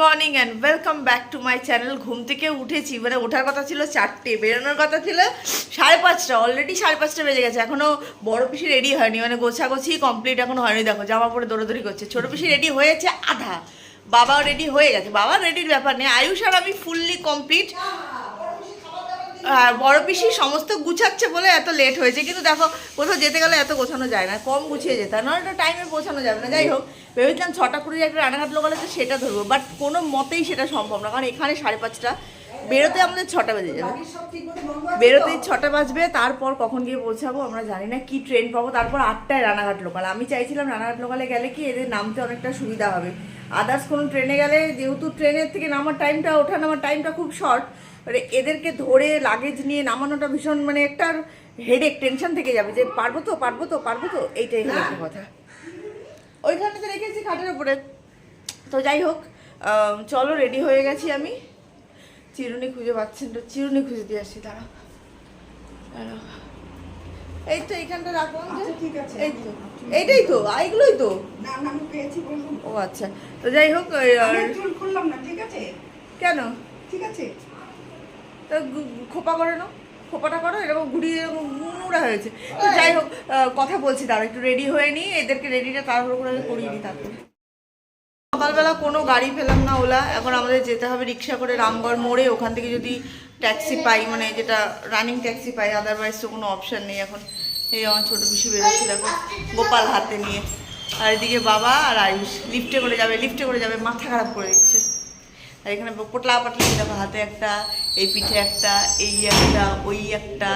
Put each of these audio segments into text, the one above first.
Morning and welcome back to my channel. ঘুম থেকে উঠেছি, মানে ওঠার কথা ছিল 4টে, বেরোনোর কথা ছিল 5:30। অলরেডি 5:30 বেজে গেছে, এখনও বড় পিসি রেডি হয়নি, মানে গোছাগোছি কমপ্লিট এখনো হয়নি। দেখো জামা পরে দৌড়াদৌড়ি করছে। ছোটো পিসি রেডি হয়েছে আধা, বাবাও রেডি হয়ে গেছে। বাবার রেডির ব্যাপার নেই, আয়ুষ আর আমি ফুললি কমপ্লিট। বড় পিসি সমস্ত গুছাচ্ছে বলে এত লেট হয়েছে, কিন্তু দেখো কোথাও যেতে গেলে এত গোছানো যায় না, কম গুছিয়ে যেতে হয়, নাহলে টাইমে পৌঁছানো যাবে না। যাই হোক, ভেবেছিলাম 6টা করে একটা রানাঘাট লোকাল আছে সেটা ধরবো, বাট কোনো মতেই সেটা সম্ভব না, কারণ এখানে 5:30, বেরোতে আমাদের 6টা বেজে যাবে। বেরোতেই 6টা বাজবে, তারপর কখন গিয়ে পৌঁছাবো আমরা জানি না, কি ট্রেন পাবো। তারপর 8টায় রানাঘাট লোকাল। আমি চাইছিলাম রানাঘাট লোকালে গেলে কি এদের নামতে অনেকটা সুবিধা হবে। আদার্স কোনো ট্রেনে গেলে যেহেতু ট্রেনের থেকে নামার টাইমটা, ওঠা নামার টাইমটা খুব শর্ট, মানে এদেরকে ধরে লাগেজ নিয়ে নামানোটা ভীষণ মানে একটা হেডেক, টেনশন থেকে যাবে যে পারবো তো এইটাই হলো একটা কথা। ওইখানে তো রেখেছি খাটের উপরে। তো যাই হোক, চলো রেডি হয়ে গেছি আমি। চিরুনি খুঁজে পাচ্ছেন তো, চিরুনি খুঁজে দিয়ে আসছি, দাঁড়াও। এই তো এইখানটা রাখলাম, ঠিক আছে, এই তো এইটাই তো, এইগুলোই তো। ও আচ্ছা, তো যাই হোক, কেন ঠিক আছে, তো খোপা করে নাও, খোপাটা করো, এরকম ঘুরিয়ে এরকম নোংরা হয়েছে। তো যাই হোক, কথা বলছি, তারা একটু রেডি হয়ে নিই, এদেরকে রেডিটা তারপর করে করিয়ে নিই। তারপর সকালবেলা কোনো গাড়ি পেলাম না ওলা, এখন আমাদের যেতে হবে রিক্সা করে রামগড় মোড়ে। ওখান থেকে যদি ট্যাক্সি পাই, মানে যেটা রানিং ট্যাক্সি পাই, আদারওয়াইজ তো কোনো অপশান নেই এখন। এই আমার ছোটো পিসি বেরোচ্ছি দেখো, গোপাল হাতে নিয়ে, আর এদিকে বাবা আর আয়ুষ লিফটে করে যাবে, মাথা খারাপ করে দিচ্ছে। আর এখানে পোটলা পাটলা দেখো, হাতে একটা, এই পিঠে একটা, এই একটা, ওই একটা,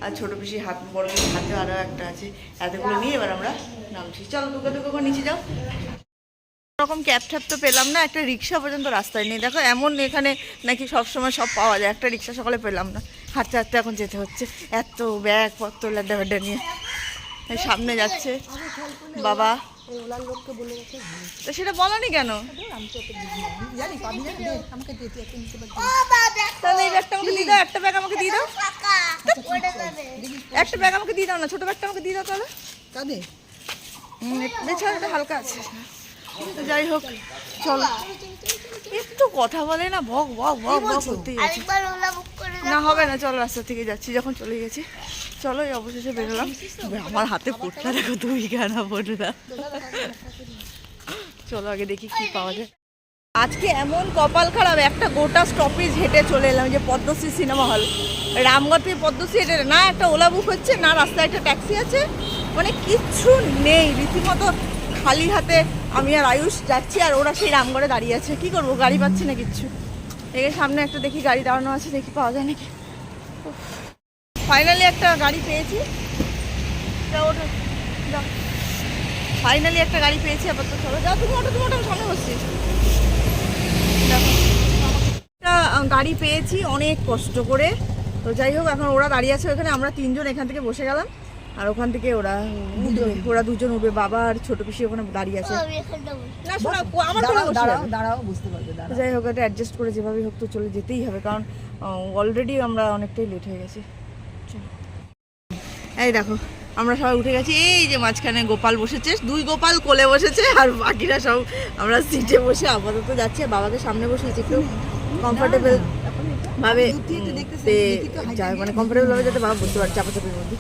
আর ছোটো পিসি হাত, বড় পিসির হাতে আরও একটা আছে। এতগুলো নিয়ে এবার আমরা নামছি। চলো দুটো করে নিচে যাও। রকম ক্যাব ট্যাব তো পেলাম না, একটা রিক্সা পর্যন্ত রাস্তায় নেই। দেখো এমন এখানে নাকি সবসময় সব পাওয়া যায়, একটা রিক্সা সকালে পেলাম না, হাঁটতে হাঁটতে এখন যেতে হচ্ছে। এত ব্যাগ পত্র ল্যাডা ভ্যাডা নিয়ে সামনে যাচ্ছে বাবা। তো সেটা বলনি কেন? তাহলে এই ব্যাগটা আমাকে দিয়ে দাও, একটা ব্যাগ আমাকে দিয়ে দাও, একটা ব্যাগ আমাকে দিয়ে দাও না, ছোটো ব্যাগটা আমাকে দিয়ে দাও তাহলে। বেছানাটা হালকা আছে। যাই হোক চলো, একটু কথা বলে না, ভক ভক ভক ভক করতেই আছে। না হবে না, চলো রাস্তা থেকে যাচ্ছি যখন, চলে গেছি। চলো এই অবশেষে বেরোলাম। আমার হাতে পোটলা দেখো, তুমি কেন পোটলা। চলো আগে দেখি কি পাওয়া যায়। আজকে এমন কপাল খারাপ, একটা গোটা স্টপেজ হেঁটে চলে এলাম, যে পদ্মশ্রী সিনেমা হল। রামগড় থেকে পদ্মশ্রী হেঁটে, না একটা ওলা বুক হচ্ছে, না রাস্তায় একটা ট্যাক্সি আছে, মানে কিচ্ছু নেই, রীতিমতো খালি হাতে আমি আর আয়ুষ যাচ্ছি, আর ওরা সেই রামগড়ে দাঁড়িয়ে আছে। কি করবো, গাড়ি পাচ্ছি না কিচ্ছু। এর সামনে একটা দেখি গাড়ি দাঁড়ানো আছে, দেখি পাওয়া যায় নাকি। ফাইনালি একটা গাড়ি পেয়েছি, ফাইনালি একটা গাড়ি পেয়েছি। আবার তো চলো যাও, তুমি ওটা সামনে বসছি। দেখো একটা গাড়ি পেয়েছি অনেক কষ্ট করে। তো যাই হোক, এখন ওরা দাঁড়িয়ে আছে ওখানে, আমরা 3জন এখান থেকে বসে গেলাম, আর ওখান থেকে ওরা দুজন উঠবে, বাবা আর ছোট পিসি ওখানে দাঁড়িয়ে আছে। যাই হোক, এটা অ্যাডজাস্ট করে যেভাবেই হোক তো চলে যেতেই হবে, কারণ অলরেডি আমরা অনেকটাই লেট হয়ে গেছি। এই দেখো আমরা সবাই উঠে গেছি, এই যে মাঝখানে গোপাল বসেছে, 2 গোপাল কোলে বসেছে, আর বাকিরা সব আমরা সিটে বসে আপাতত যাচ্ছি। বাবাকে সামনে বসেছি, একটু কমফোর্টেবল ভাবে, মানে কমফোর্টেবল ভাবে যাতে বাবা বসতে পারে চাপাচাপির মধ্যে।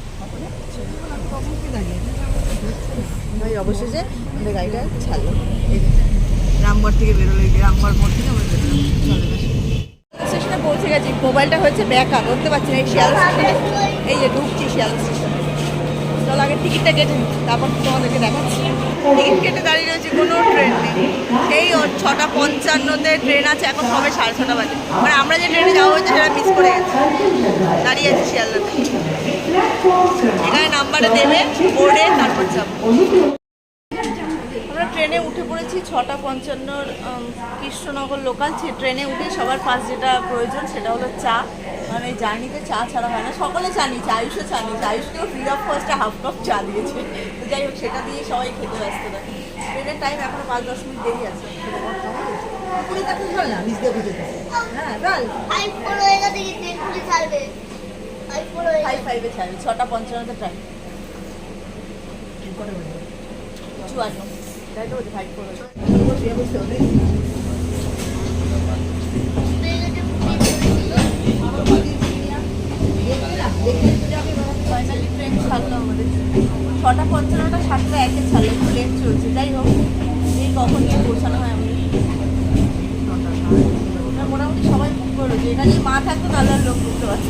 ভাই অবশেষে আমাদের গাড়িটা ছাড়লো, রামগড় থেকে বেরোলো, রামগড় মোড় থেকে আমরা বেরোলাম। স্টেশনে পৌঁছে গেছি, মোবাইলটা হচ্ছে ব্যাকআপ করতে পারছি না এই শিয়ালদা স্টেশনে। এই যে ঢুকছি শিয়ালদা স্টেশনে। চলো আগে টিকিটটা কেটে নিই, তারপর তোমাদেরকে দেখাচ্ছি। টিকিট কেটে দাঁড়িয়ে রয়েছি, কোনো ট্রেন নেই। এই 6:55-তে ট্রেন আছে, এখন সবে 6:30 বাজে, মানে আমরা যে ট্রেনে যাওয়া হয়েছে সেটা মিস করে গেছি। দাঁড়িয়ে আছি শিয়ালদাতে, এখানে নাম্বারে দেবে বোর্ডে, তারপর যাবো। আমরা ট্রেনে উঠে পড়েছি 6:55 কৃষ্ণনগর লোকাল। ট্রেনে উঠে সবার ফার্স্ট যেটা প্রয়োজন সেটা হলো চা, মানে জার্নিতে চা ছাড়া হয় না। সকলে চা নিয়েছে, আয়ুষও চা নিয়েছে, আয়ুষকেও ফ্রি অফ কস্টে হাফ কাপ চা দিয়েছে। তো যাই হোক, সেটা দিয়ে সবাই খেতে ব্যস্ত থাকে। ট্রেনের টাইম এখনো 5-10 মিনিট দেরি আছে। 5:55 ছাড়বে, 6:55 ট্রেন। 54 তাই তো 5:55। 6:55 7টা 1-এ ছাড়লো, একটু লেট চলছে। যাই হোক, এই কখন গিয়ে পৌঁছানো হয় আমাদের। মোটামুটি সবাই বুক করলো, যে এখানে মা থাকতো তাহলে আর লোক বুঝতে পারতো।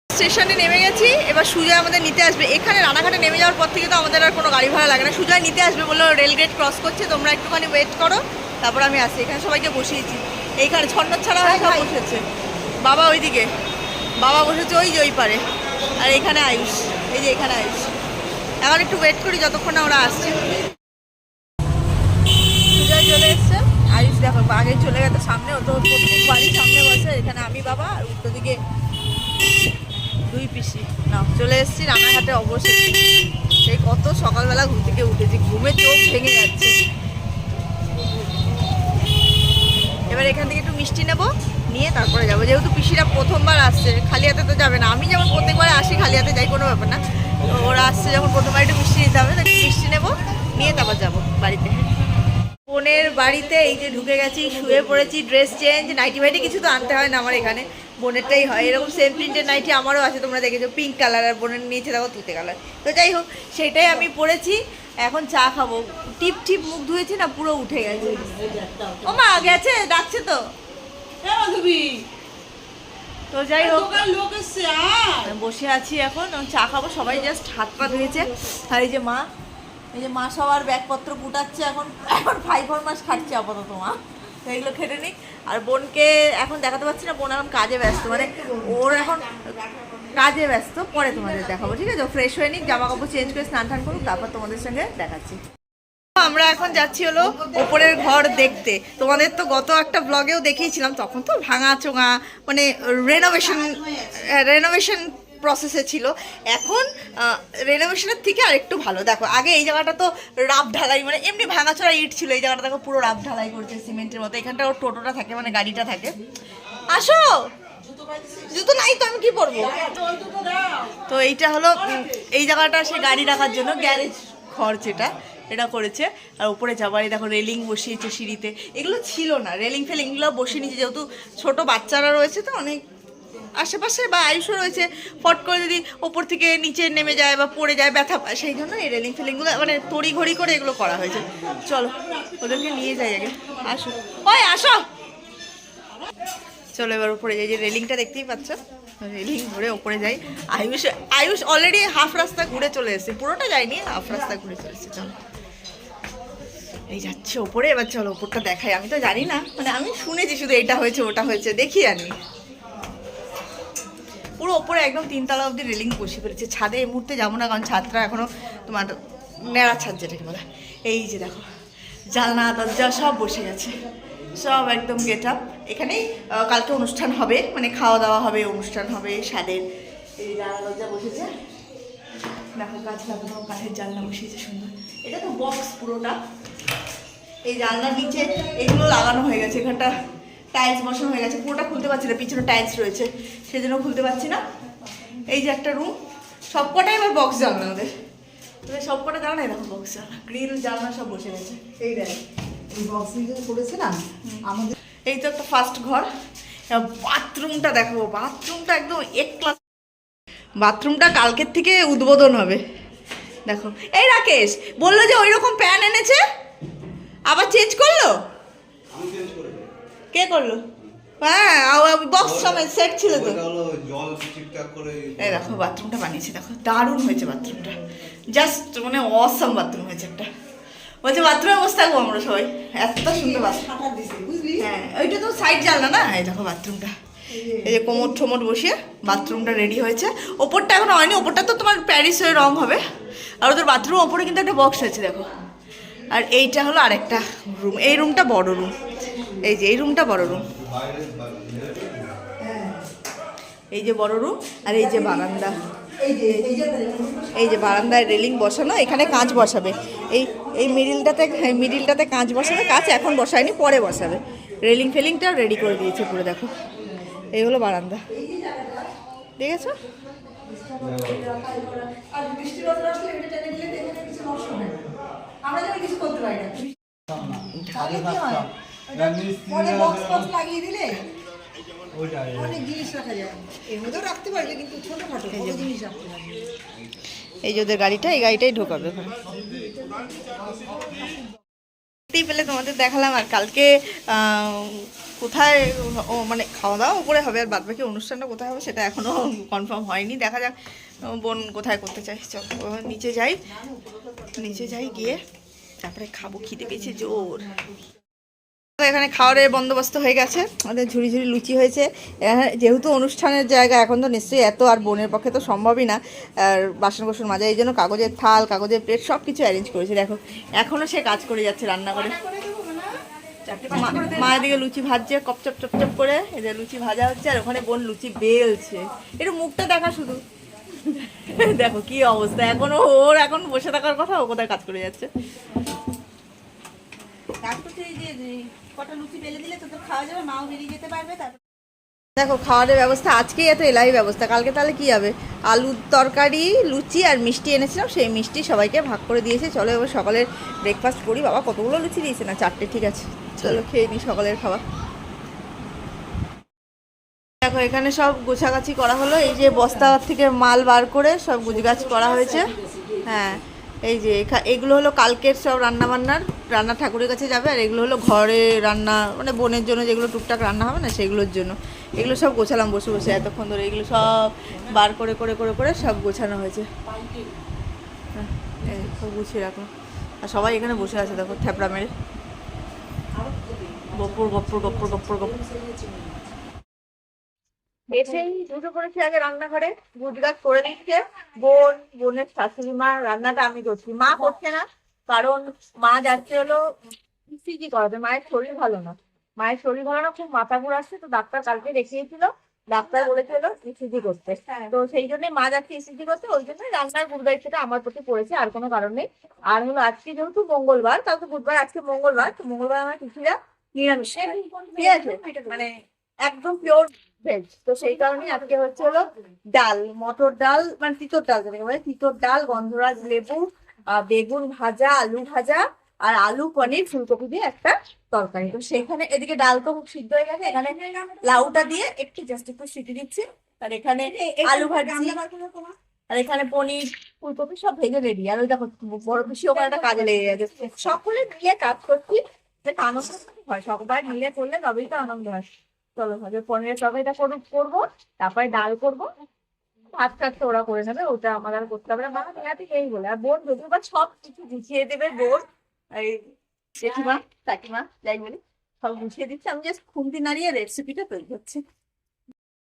স্টেশনে নেমে গেছি, এবার সুজয় আমাদের নিতে আসবে। এখানে রানাঘাটে নেমে যাওয়ার পর থেকে তো আমাদের আর কোনো গাড়ি ভাড়া লাগে না। সুজয় নিতে আসবে, বললো রেলগেট ক্রস করছে, তোমরা একটুখানি ওয়েট করো, তারপর আমি আসি। এখানে সবাইকে বসিয়েছি, এইখানে ছন্নর ছাড়া হয়ে সব বসেছে। বাবা ওইদিকে, বাবা বসেছে ওই যে ওই পারে, আর এখানে আয়ুষ, এই যে এখানে আয়ুষ। এখন একটু ওয়েট করি যতক্ষণ না ওরা আসছে। সুজয় চলে এসছে, আয়ুষ দেখো আগে চলে গেছে সামনে, ও তো প্রত্যেক বাড়ির সামনে বসে। এখানে আমি, বাবা, আর উল্টো দিকে 2 পিসি। না, চলে এসেছি রানাঘাটে অবশেষে। সেই কত সকালবেলা ঘুম থেকে উঠেছি, ঘুমে চোখ ভেঙে যাচ্ছে। এবার এখান থেকে একটু মিষ্টি নেব, নিয়ে তারপরে যাবো। যেহেতু পিসিরা প্রথমবার আসছে, খালি হাতে তো যাবে না। আমি যেমন প্রত্যেকবার আসি খালি হাতে যাই, কোনো ব্যাপার না। তো ওরা আসছে যখন প্রথমবার একটু মিষ্টি নিতে হবে, তো একটু মিষ্টি নেবো, নিয়ে তারপর যাবো বাড়িতে। বোনের বাড়িতে এই যে ঢুকে গেছি, শুয়ে পড়েছি, ড্রেস চেঞ্জ, নাইটি ফাইটি কিছু তো আনতে হয় না আমার, এখানে বোনেরটাই হয়। এরকম সেম প্রিন্টের নাইটি আমারও আছে, তোমরা দেখেছো, পিঙ্ক কালার, আর বোনের নিয়েছে দেখো তুতে কালার। তো যাই হোক, সেটাই আমি পরেছি। এখন চা খাবো। টিপ টিপ মুখ ধুয়েছি না, পুরো উঠে গেছে। ও মা গেছে, ডাকছে তো। তো যাই হোক, বসে আছি এখন, চা খাবো। সবাই জাস্ট হাত পা ধুয়েছে। আর এই যে মা, এই যে মা সবার ব্যাগপত্র গুটাচ্ছে। এখন 5 মাস খাটছে আপাতত মা, তো এগুলো খেটে নিক। আর বোনকে এখন দেখাতে পারছি না, বোন এখন কাজে ব্যস্ত, মানে ওর এখন কাজে ব্যস্ত। পরে তোমাদের দেখাবো, ঠিক আছে? ফ্রেশ হয়ে নিক, জামা কাপড় চেঞ্জ করে স্নান টান করুক, তারপর তোমাদের সঙ্গে দেখাচ্ছি। আমরা এখন যাচ্ছি হলো ওপরের ঘর দেখতে। তোমাদের তো গত একটা ব্লগেও দেখিয়েছিলাম, তখন তো ভাঙা চোঙা, মানে রেনোভেশন প্রসেসে ছিল। এখন রেনোভেশনের থেকে আর একটু ভালো। দেখো, আগে এই জায়গাটা তো রাফ ঢালাই, মানে এমনি ভাঙাচোরা ইট ছিল। এই জায়গাটা দেখো পুরো রাফ ঢালাই করছে সিমেন্টের মতো। এখানটা ওর টোটোটা থাকে, মানে গাড়িটা থাকে। আসো, জুতো নাই তো আমি কি পরবো? তো এইটা হলো এই জায়গাটা, সে গাড়ি রাখার জন্য গ্যারেজ ঘর যেটা, এটা করেছে। আর উপরে যাবার এই দেখো রেলিং বসিয়েছে সিঁড়িতে। এগুলো ছিল না, রেলিং ফেলিংগুলো বসিয়ে নিয়েছে, যেহেতু ছোট বাচ্চারা রয়েছে তো অনেক আশেপাশে, বা আয়ুষও রয়েছে, ফট করে যদি ওপর থেকে নিচে নেমে যায় বা পড়ে যায়, ব্যথা পায়, সেই জন্য এই রেলিং ফেলিংগুলো মানে তড়ি ঘড়ি করে এগুলো করা হয়েছে। চলো ওদেরকে নিয়ে যাই আগে। আসো, ওই আসো, চলো এবার উপরে যাই। যে রেলিংটা দেখতেই পাচ্ছ, রেলিং ঘুরে ওপরে যাই। আয়ুষ অলরেডি হাফ রাস্তা ঘুরে চলে এসেছে, পুরোটা যায়নি, হাফ রাস্তা ঘুরে চলে এসেছে। চলো এই যাচ্ছে ওপরে, এবার চলো ওপরটা দেখাই। আমি তো জানি না, মানে আমি শুনেছি শুধু এটা হয়েছে ওটা হয়েছে, দেখি জানি। পুরো ওপরে একদম 3 তলা অবধি রেলিং বসে ফেলেছে। ছাদে এই মুহূর্তে যাবো না, কারণ ছাদটা এখনো তোমার নেড়া ছাদ যেটাকে বলে। এই যে দেখো জানলা দরজা সব বসে গেছে, সব একদম গেট আপ। এখানেই কালকে অনুষ্ঠান হবে, মানে খাওয়া দাওয়া হবে, অনুষ্ঠান হবে স্বাদের। এই জানলা দরজা বসেছে, দেখো গাছ লাগানো, কাঠের জানলা বসিয়েছে সুন্দর। এটা তো বক্স পুরোটা। এই জানলার নিচে এগুলো লাগানো হয়ে গেছে, এখানটা টাইলস বসানো হয়ে গেছে। পুরোটা খুলতে পারছি না, পিছনে টাইলস রয়েছে সেজন্য খুলতে পারছি না। এই যে একটা রুম, সবকটাই এবার বক্স জানলা ওদের, সবকটা জানলা এরকম বক্স জানলা, গ্রিল জানলা সব বসে গেছে। এই দেখ করেছে না আমাদের। এই তো একটা ফার্স্ট ঘর। বাথরুমটা দেখো, বাথরুমটা একদম এক ক্লাস। বাথরুমটা কালকের থেকে উদ্বোধন হবে। দেখো, এই রাকেশ বললো যে ওই রকম প্যান এনেছে, আবার চেঞ্জ করলো। কে করলো? হ্যাঁ, বক্স সময় সেট ছিল তো। এই দেখো বাথরুমটা বানিয়েছে, দেখো দারুণ হয়েছে বাথরুমটা, জাস্ট মানে অসাম বাথরুম হয়েছে একটা। বলছে বাথরুমে বসে থাকবো আমরা সবাই, এত সুন্দর বাথরুম। হ্যাঁ, ওইটা তো সাইড জানলা না। এই দেখো বাথরুমটা, এই যে কোমর ঠোমর বসিয়ে বাথরুমটা রেডি হয়েছে। ওপরটা এখন হয়নি, ওপরটা তো তোমার প্যারিস হয়ে রং হবে। আর ওদের বাথরুম ওপরে কিন্তু একটা বক্স আছে দেখো। আর এইটা হলো আরেকটা রুম, এই রুমটা বড় রুম। এই যে এই রুমটা বড় রুম, এই যে বড় রুম আর এই যে বারান্দা, এই যে বারান্দায় রেলিং বসানো, এখানে কাঁচ বসাবে। এই এই মিডিলটাতে কাঁচ বসাবে, কাঁচ এখন বসায়নি, পরে বসাবে। রেলিং ফেলিংটাও রেডি করে দিয়েছে পুরো, দেখো এই হলো বারান্দা, দেখেছো? লাগিয়ে দিলে অনেক জিনিস রাখা যায়, এর মধ্যেও রাখতে পারবে, কিন্তু ছোটখাটো বড় জিনিস রাখতে পারবে। এই যে ওদের গাড়িটা, এই গাড়িটাই ঢোকাবে ওখানে। পেলে তোমাদের দেখালাম। আর কালকে কোথায় মানে খাওয়া দাওয়া উপরে হবে, আর বাদবাকি অনুষ্ঠানটা কোথায় হবে সেটা এখনও কনফার্ম হয়নি, দেখা যাক বোন কোথায় করতে চাই। চল নিচে যাই, গিয়ে তারপরে খাবো, খিদে পেয়েছে জোর। এখানে খাওয়ারের বন্দোবস্ত হয়ে গেছে, আমাদের ঝুড়ি ঝুড়ি লুচি হয়েছে। যেহেতু অনুষ্ঠানের জায়গা, এখন তো নিশ্চয়ই এত আর বোনের পক্ষে তো সম্ভবই না আর বাসন কোসন মাজা, এই জন্য কাগজের থাল, কাগজের প্লেট সব কিছু অ্যারেঞ্জ করেছে। দেখো এখনও সে কাজ করে যাচ্ছে রান্না করে। মায়ের দিকে লুচি ভাজছে কপচপ চপচপ করে, এদের লুচি ভাজা হচ্ছে, আর ওখানে বোন লুচি বেলছে। একটু মুখটা দেখা শুধু, দেখো কি অবস্থা। এখনো ওর এখন বসে থাকার কথা, ও কোথায় কাজ করে যাচ্ছে। কটা লুচি বেলে দিলে তোদের খাওয়া যাবে, মাও বেরিয়ে যেতে পারবে। তারপর দেখো খাওয়ারের ব্যবস্থা আজকেই এত এলাই ব্যবস্থা, কালকে তাহলে কি হবে? আলুর তরকারি, লুচি আর মিষ্টি এনেছিলাম, সেই মিষ্টি সবাইকে ভাগ করে দিয়েছে। চলো এবার সকালের ব্রেকফাস্ট করি। বাবা কতগুলো লুচি দিয়েছে, না 4টে, ঠিক আছে চলো খেয়ে নিই সকালের খাবার। দেখো এখানে সব গোছাগাছি করা হলো, এই যে বস্তা থেকে মাল বার করে সব গুছগাছ করা হয়েছে। হ্যাঁ এই যে এগুলো হলো কালকের সব রান্না ঠাকুরের কাছে যাবে, আর এগুলো হলো ঘরে রান্না, মানে বোনের জন্য যেগুলো টুকটাক রান্না হবে না সেগুলোর জন্য। এগুলো সব গোছালাম বসে বসে এতক্ষণ ধরে, এগুলো সব বার করে করে করে করে সব গোছানো হয়েছে। হ্যাঁ সব গুছিয়ে রাখলাম, আর সবাই এখানে বসে আছে দেখো থ্যাপড়া মেরে, গপ্পর গপ্পর গপ্পর গপ্পর গপ্পর। এসেই দুটো করেছি আগে রান্নাঘরে, গুজগাছ করে দিচ্ছে বোনের শাশুড়ি মা, রান্নাটা আমি করছি, মা করছে না, কারণ মা যাচ্ছে হলো ইসিজি করাতে। মায়ের শরীর ভালো না, খুব মাথা ঘুরাচ্ছে, তো ডাক্তার কালকে দেখিয়েছিল, ডাক্তার বলেছিল ইসিজি করতে, তো সেই জন্যই মা যাচ্ছে ইসিজি করতে। ওই জন্যই রান্নার গুরু দায়িত্বটা আমার প্রতি পড়েছে, আর কোনো কারণ নেই। আর হলো আজকে যেহেতু মঙ্গলবার, কালকে বুধবার, আজকে মঙ্গলবার, তো মঙ্গলবার আমার কিছুটা নিরামিষ, ঠিক আছে, মানে একদম পিওর ভেজ। তো সেই কারণে আজকে হচ্ছে হলো ডাল, মটর ডাল, মানে তিতর ডাল যেটাকে বলে, তিতর ডাল, গন্ধরাজ লেবু, বেগুন ভাজা, আলু ভাজা, আর আলু পনির ফুলকপি দিয়ে একটা তরকারি। তো সেখানে এদিকে ডাল তো খুব সিদ্ধ হয়ে গেছে, এখানে লাউটা দিয়ে জাস্ট একটু সিটি দিচ্ছি, আর এখানে আলু ভাজি, আর এখানে পনির ফুলকপি সব ভেজে রেডি। আর ওই দেখো বড় বেশি ওখানে একটা কাজে লেগে গেছে, সকলে মিলে কাজ করছি, আনন্দ হয়, সবাই মিলে করলে তবেই তো আনন্দ হয়। চলো ভাবে পনিরের তরকারিটা করবো, তারপরে ডাল করবো, ভাত টাত তো ওরা করে নেবে, ওটা আমাদের করতে হবে না। মা মেয়াদি এই বলে, আর বোন যদিও বা সব কিছু গুছিয়ে দেবে, বোন এই জেঠিমা কাকিমা যাই বলি সব গুছিয়ে দিচ্ছে, আমি জাস্ট খুন্তি নাড়িয়ে রেসিপিটা তৈরি হচ্ছে।